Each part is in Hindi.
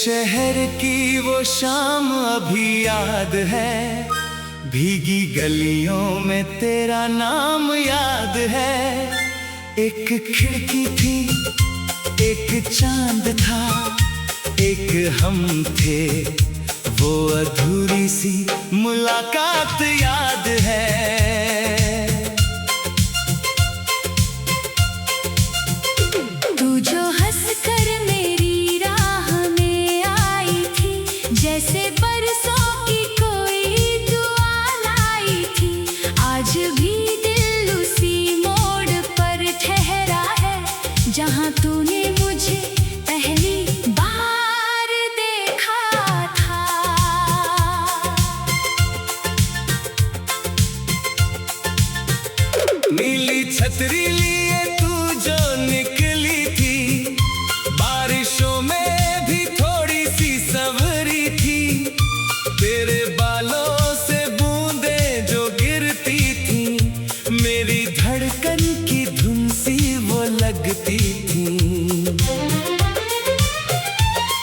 शहर की वो शाम अभी याद है, भीगी गलियों में तेरा नाम याद है। एक खिड़की थी, एक चांद था, एक हम थे, वो अधूरी सी मुलाकात याद है। तू जो हंस कर मेरी राह में आई थी, जैसे बरसों की कोई दुआ लाई थी। आज भी दिल उसी मोड़ पर ठहरा है, जहाँ तूने मुझे पहली बार देखा था। नीली छतरी लिए तू जो निकली थी, बारिशों में भी थोड़ी सी संवरी थी। तेरे बालों से बूंदें जो गिरती थी, मेरी धड़कन की धुन सी वो लगती थी।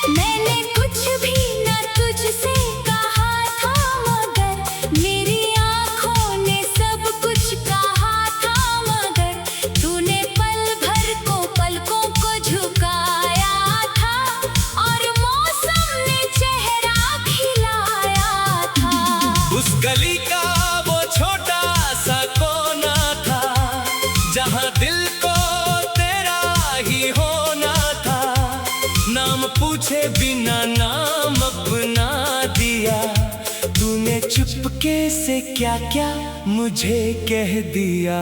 मैंने कुछ भी न तुझसे कहा था, मगर मेरी आँखों ने सब कुछ कहा था। मगर तूने पल भर को पलकों को झुकाया था, और मौसम ने चेहरा खिलाया था। उस गली का वो छोटा सा कोना था, जहाँ दिल को तेरा ही होना था। नाम पूछे बिना नाम अपना दिया, तूने चुपके से क्या क्या मुझे कह दिया।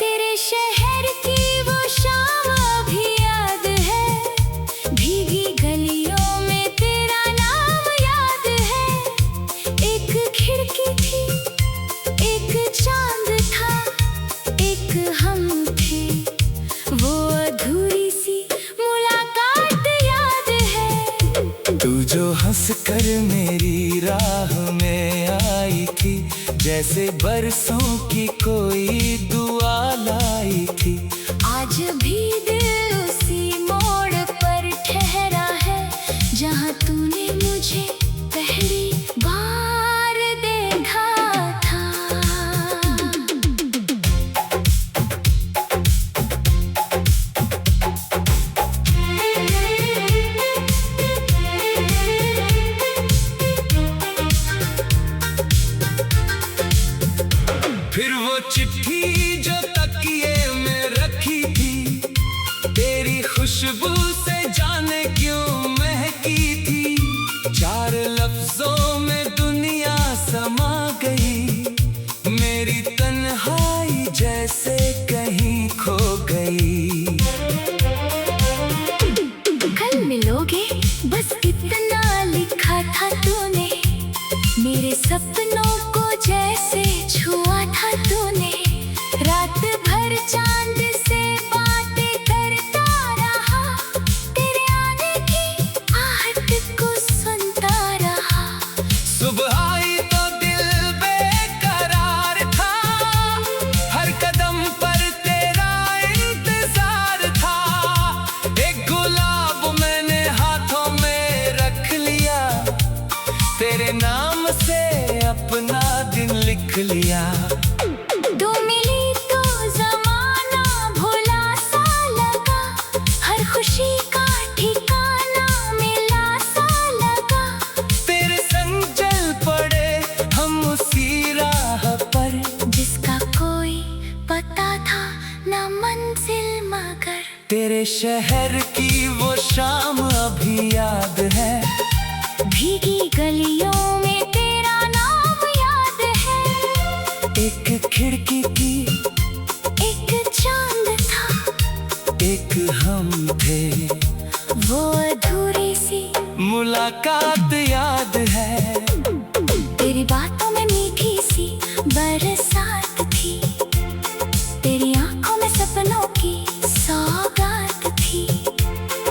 तेरे शहर की वो शाम अभी याद है, भीगी गलियों में तेरा नाम याद है। एक खिड़की थी, एक चांद था, एक हम थे, वो अधूरी सी मुलाकात याद है। तू जो हंस कर मेरी राह में आई थी, जैसे बरसों की कोई दुआ लाई थी। आज भी दिल उसी मोड़ पर ठहरा है, जहाँ तूने मुझे पहली बार देखा था। फिर वो चिट्ठी जो तकिए में रखी थी, तेरी खुशबू से जाने क्यों महकी थी। चार लफ्जों में दुनिया समा गई, मेरी तन्हाई जैसे कहीं खो गई। कल मिलोगे बस इतना लिखा था तूने, मेरे सपनों को जैसे छुआ था तूने। रात भर चांद से बातें करता रहा, तेरे आने की आहट को सुनता रहा। सुबह आई तो दिल बेकरार था, हर कदम पर तेरा इंतजार था। एक गुलाब मैंने हाथों में रख लिया, तेरे नाम से अपना दिन लिख लिया। तू मिली तो जमाना भुला सा लगा, हर खुशी का ठिकाना मिला सा लगा। तेरे संग चल पड़े हम उसी राह पर, जिसका कोई पता था न मंजिल मगर। तेरे शहर की वो शाम अभी याद है, भीगी गलियों में तेरा नाम याद है। एक खिड़की थी, एक चांद था, एक हम थे, वो अधूरी सी मुलाकात याद है। तेरी बातों में मीठी सी बरसात थी, तेरी आंखों में सपनों की सौगात थी।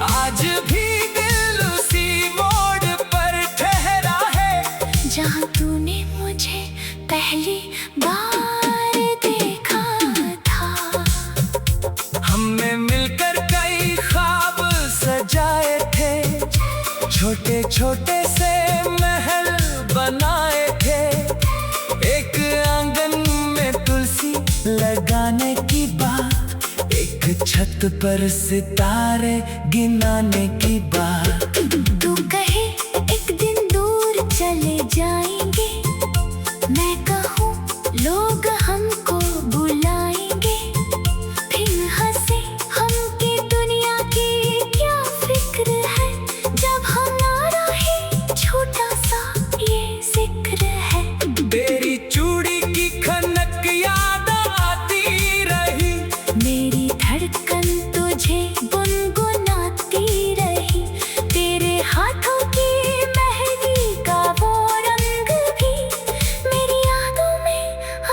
आज भी दिल उसी मोड़ पर ठहरा है, जहाँ तूने मुझे पहली बार देखा था। हमने मिल छोटे छोटे से महल बनाए थे, एक आंगन में तुलसी लगाने की बात, एक छत पर सितारे गिनाने की बात। तू कहे एक दिन दूर चले जाएंगे, मैं कहूँ लोग हमको बुलाएंगे, फिर हंसे हम कि दुनिया की क्या फिक्र है, जब हम ना रहे छोटा सा ये जिक्र है। तेरी चूड़ी की खनक याद आती रही, मेरी धड़कन तुझे गुनगुनाती रही, तेरे हाथों की मेहंदी का वो रंग भी मेरी यादों में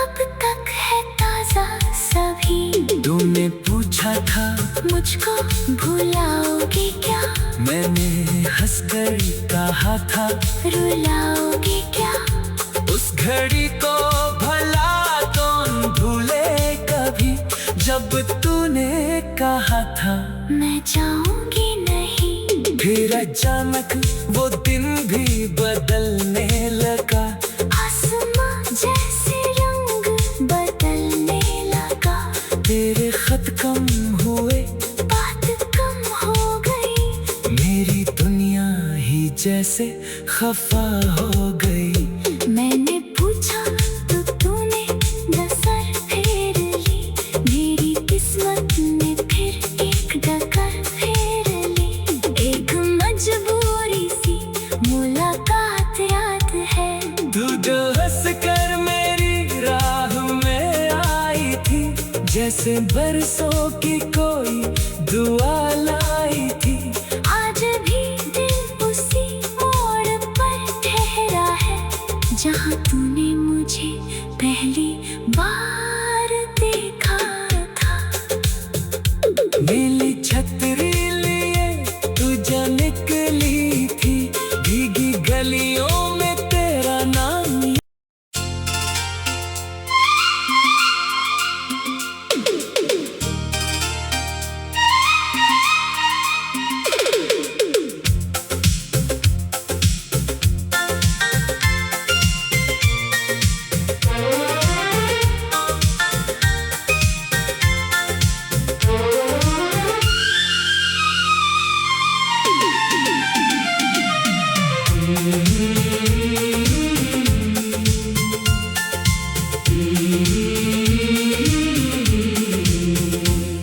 अब तक है ताजा सभी। तूने पूछा था मुझको भुलाओगे क्या, मैंने हंसकर कहा था रुलाओगे क्या, उस घड़ी को भला कौन भूले कभी, जब तूने कहा था मैं जाऊंगी नहीं। फिर अचानक वो दिन भी बदलने लगा, आसमां जैसे रंग बदलने लगा, तेरे खत कम हुए, बात कम हो गई, मेरी दुनिया ही जैसे खफा हो गई। मैंने पूछा तो तूने नजर फेर ली, मेरी किस्मत ने फिर एक डगर फेर ली, एक मजबूरी सी मुलाकात याद है। तू जो हंस कर मेरी राह में आई थी, जैसे बरसों की कोई दुआ लाई थी, आज भी दिल उसी मोड़ पर ठहरा है, जहाँ तूने मुझे पहली बार देखा था। नीली छतरी लिए तू जो निकली थी, भीगी गलियों में तेरा नाम।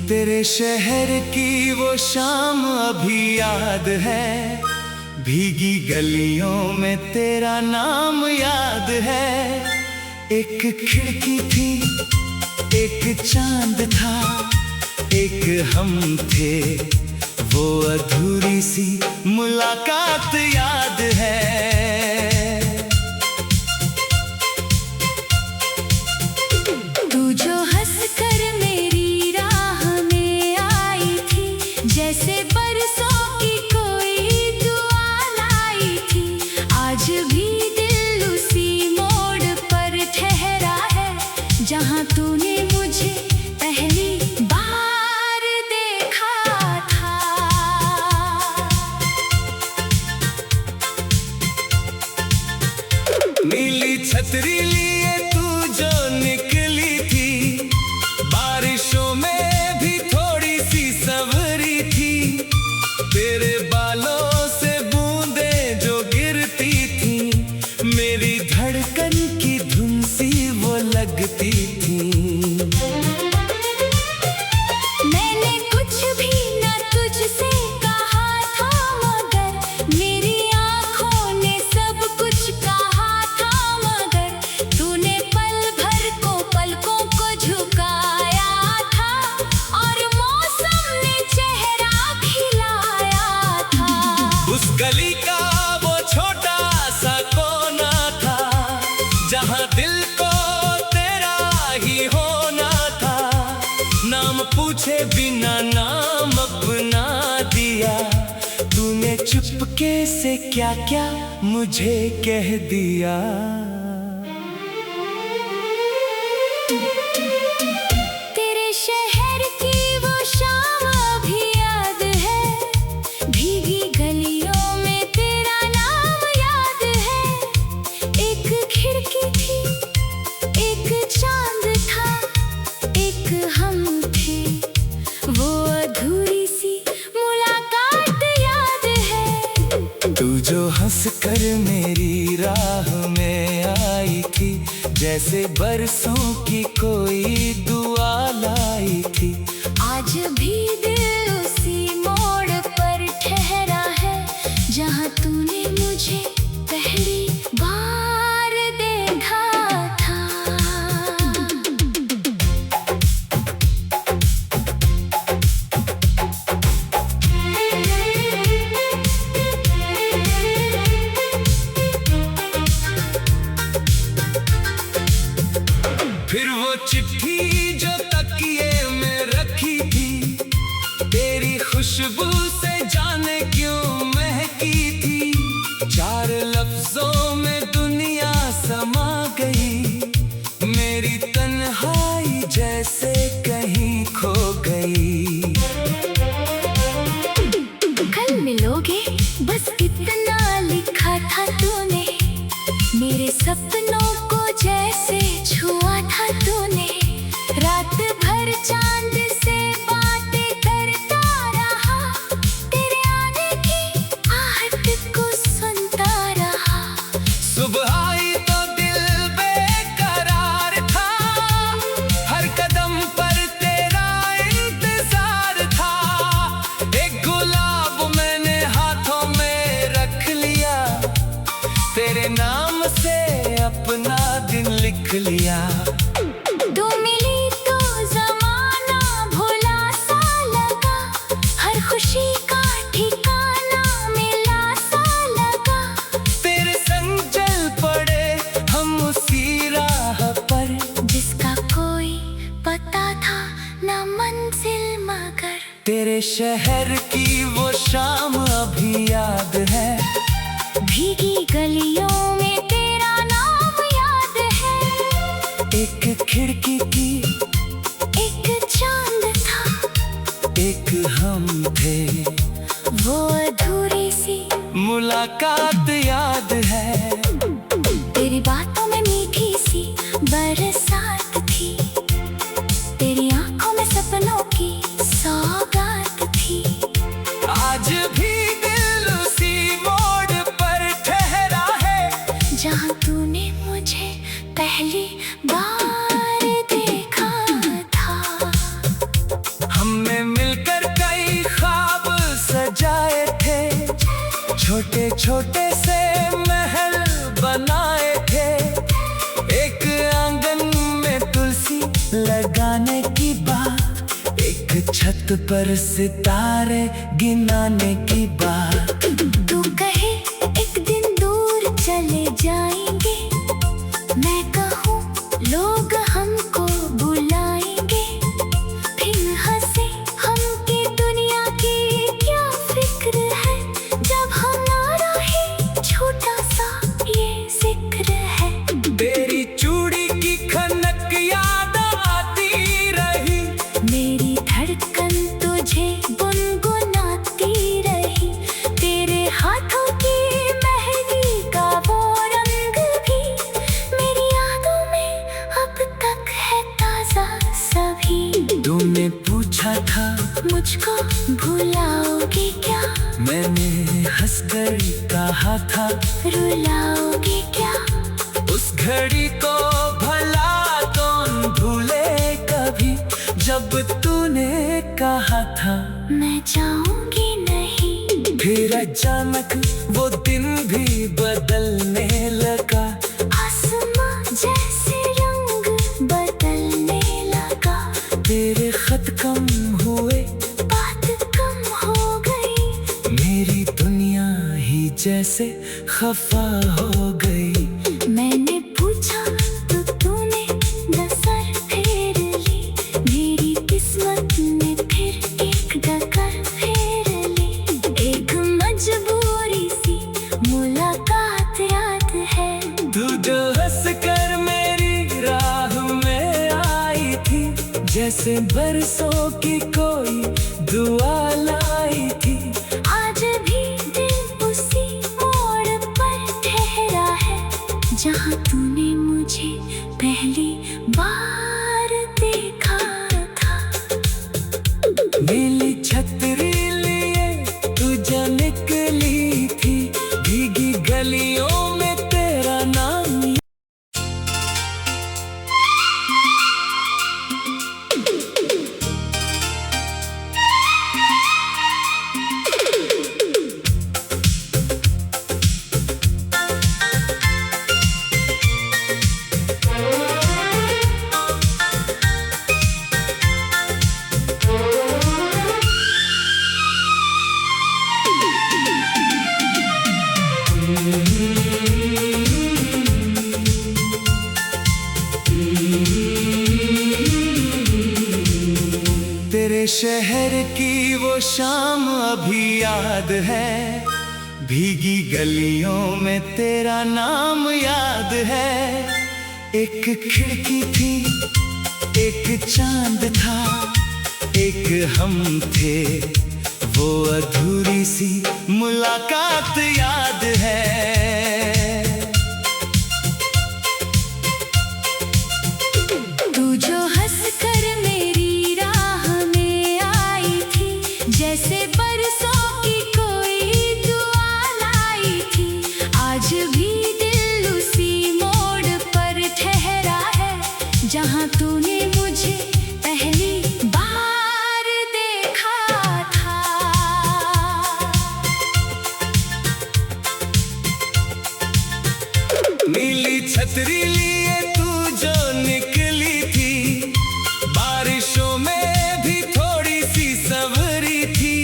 तेरे शहर की वो शाम अभी याद है, भीगी गलियों में तेरा नाम याद है। एक खिड़की थी, एक चांद था, एक हम थे, वो अधूरी सी मुलाकात याद है। तू जो हंस कर मेरी राह में आई थी, जैसे बरसों की कोई दुआ लाई थी, आज भी दिल उसी मोड़ पर ठहरा है, जहाँ तूने मुझे पहली बार देखा था। नीली छतरी लिए तू जो निकली थी, बारिशों में भी थोड़ी सी सवरी थी, तेरे बालों से बूंदें जो गिरती थी, मेरी धड़कन की धुन सी वो लगती थी। मैंने कुछ भी न तुझसे कहा था, मगर मेरी आँखों ने सब कुछ कहा था, मगर तूने पल भर को पलकों को झुकाया था, और मौसम ने चेहरा खिलाया था। उस गली का वो छोटा सा कोना था, जहाँ दिल को तेरा ही होना था, नाम पूछे बिना नाम अपना दिया, तूने चुपके से क्या क्या मुझे कह दिया। तेरे शहर की वो शाम अभी याद है, भीगी गलियों में तेरा कर मेरी राह में आई थी, जैसे बरसों की कोई दुआ लाई थी। आज भी दिल उसी मोड़ पर ठहरा है, जहाँ तूने मुझे पहली बार देखा था। फिर वो चिट्ठी जो तकिए में रखी थी, तेरी खुशबू से जाने क्यों महकी थी। 4 लफ्जों में दुनिया समा गई, मेरी तन्हाई जैसे कहीं खो गई। कल मिलोगे बस इतना लिखा था तूने, मेरे सपनों को जैसे छुआ था तूने। रात भर चांद से बातें करता रहा, तेरे आने की आहट को सुनता रहा। सुबह आई तो दिल बेकरार था, हर कदम पर तेरा इंतजार था। एक गुलाब मैंने हाथों में रख लिया, तेरे नाम से अपना दिन लिख लिया। तू मिली तो ज़माना भुला सा लगा, हर खुशी का ठिकाना मिला सा लगा। तेरे संग चल पड़े हम उसी राह पर, जिसका कोई पता था ना मंजिल मगर। तेरे शहर की वो शाम अभी याद है, भीगी गलियों में तेरा नाम याद है। एक खिड़की की एक चांद था, एक हम थे, वो अधूरी सी मुलाकात याद है। तेरी बातों में मीठी सी बरसात थी, तेरी आंखों में सपनों की सौगात थी। आज भी दिल उसी मोड़ पर ठहरा है, जहाँ तूने मुझे पहली बार देखा था। हमने मिलकर कई ख्वाब सजाए थे, छोटे छोटे से महल बनाए थे। एक आंगन में तुलसी लगाने की बात, एक छत पर सितारे गिनाने की बात। तू कहे एक दिन दूर चले जाएंगे, मैं कहूँ लोग हमको बुलाएंगे। फिर हंसे हम की दुनिया की क्या फिक्र है, जब हम ना रहे छोटा सा ये जिक्र है। तेरी चूड़ी की खनक याद आती रही, मेरी धड़कन तुझे गुनगुनाती रही। तेरे हाथों की मेहंदी का वो रंग भी मेरी यादों में अब तक है ताजा सभी। तूने पूछा था मुझको भुलाओगे क्या, मैंने हंसकर कहा था रुलाओगे क्या। उस घड़ी को भला कौन भूले कभी, जब तूने कहा था मैं जाऊंगी नहीं। फिर अचानक वो दिन भी बदलने लगा, आसमां जैसे रंग बदलने लगा। तेरे खत कम हुए, बात कम हो गई, मेरी दुनिया ही जैसे खफा हो गई। मैंने पूछा तो तूने नजर फेर ली, मेरी किस्मत ने फिर एक डगर फेर ली। एक मजबूरी सी मुलाकात याद है, तू जो हंस कर मेरी राह में आई थी, जैसे बरसों की कोई दुआ लाई थी। आज भी दिल उसी मोड़ पर ठहरा है, जहाँ तूने मुझे पहली बार देखा था। नीली छतरी लिए तू जो निकली थी, भीगी गली शहर की वो शाम अभी याद है, भीगी गलियों में तेरा नाम याद है। एक खिड़की थी, एक चांद था, एक हम थे, वो अधूरी सी मुलाकात याद है। तू जो हंसकर मेरी राह में आई थी, जैसे बरसों की कोई दुआ लाई थी। आज भी दिल उसी मोड़ पर ठहरा है, जहाँ तूने मुझे पहली बार देखा था। नीली छतरी लिए तू जो निकली थी, बारिशों में भी थोड़ी सी संवरी थी।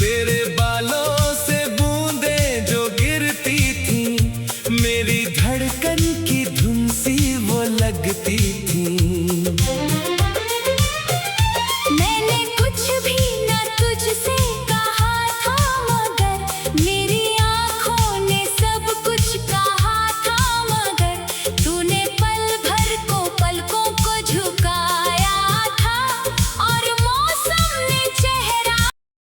तेरे बालों से बूंदें जो गिरती थी, मेरी धड़कन की धुन सी वो लगती थी।